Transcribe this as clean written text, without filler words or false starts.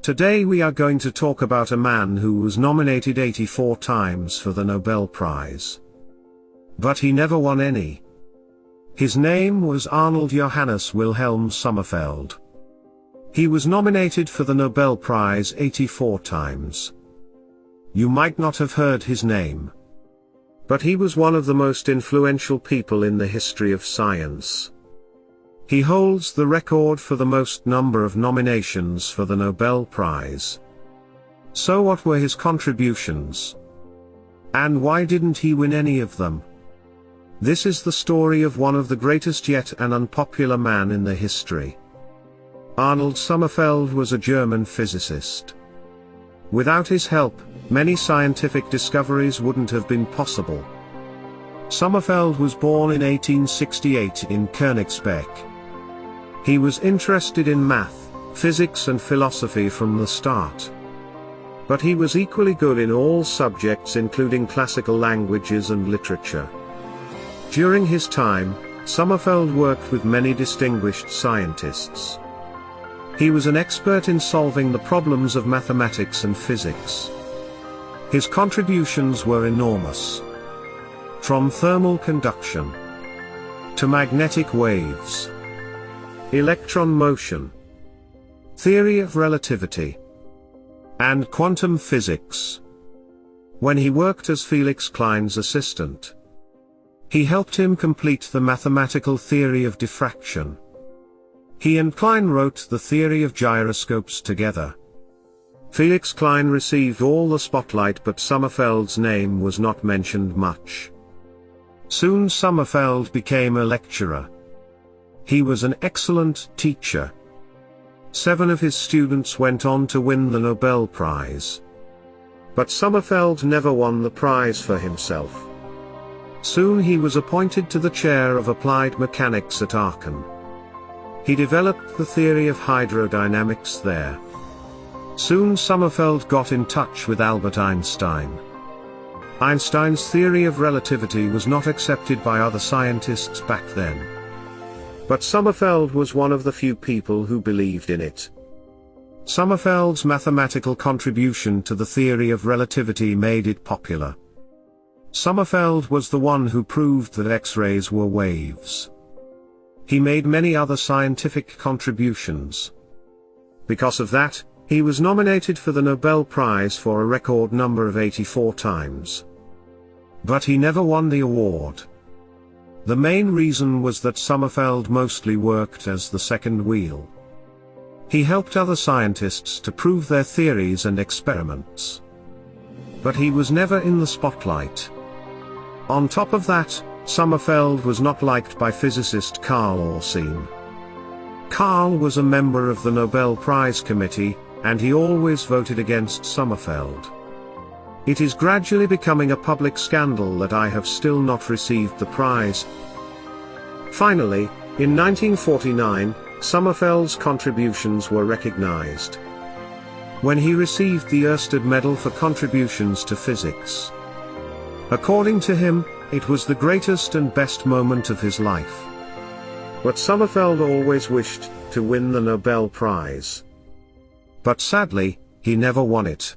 Today we are going to talk about a man who was nominated 84 times for the Nobel Prize. But he never won any. His name was Arnold Johannes Wilhelm Sommerfeld. He was nominated for the Nobel Prize 84 times. You might not have heard his name. But he was one of the most influential people in the history of science. He holds the record for the most number of nominations for the Nobel Prize. So what were his contributions? And why didn't he win any of them? This is the story of one of the greatest yet an unpopular man in the history. Arnold Sommerfeld was a German physicist. Without his help, many scientific discoveries wouldn't have been possible. Sommerfeld was born in 1868 in Königsberg. He was interested in math, physics and philosophy from the start. But he was equally good in all subjects including classical languages and literature. During his time, Sommerfeld worked with many distinguished scientists. He was an expert in solving the problems of mathematics and physics. His contributions were enormous. From thermal conduction to magnetic waves, electron motion, theory of relativity, and quantum physics. When he worked as Felix Klein's assistant, he helped him complete the mathematical theory of diffraction. He and Klein wrote the theory of gyroscopes together. Felix Klein received all the spotlight, but Sommerfeld's name was not mentioned much. Soon Sommerfeld became a lecturer. He was an excellent teacher. 7 of his students went on to win the Nobel Prize. But Sommerfeld never won the prize for himself. Soon he was appointed to the chair of applied mechanics at Aachen. He developed the theory of hydrodynamics there. Soon Sommerfeld got in touch with Albert Einstein. Einstein's theory of relativity was not accepted by other scientists back then. But Sommerfeld was one of the few people who believed in it. Sommerfeld's mathematical contribution to the theory of relativity made it popular. Sommerfeld was the one who proved that X-rays were waves. He made many other scientific contributions. Because of that, he was nominated for the Nobel Prize for a record number of 84 times. But he never won the award. The main reason was that Sommerfeld mostly worked as the second wheel. He helped other scientists to prove their theories and experiments. But he was never in the spotlight. On top of that, Sommerfeld was not liked by physicist Carl Orsine. Carl was a member of the Nobel Prize Committee, and he always voted against Sommerfeld. It is gradually becoming a public scandal that I have still not received the prize. Finally, in 1949, Sommerfeld's contributions were recognized when he received the Ørsted Medal for contributions to physics. According to him, it was the greatest and best moment of his life. But Sommerfeld always wished to win the Nobel Prize. But sadly, he never won it.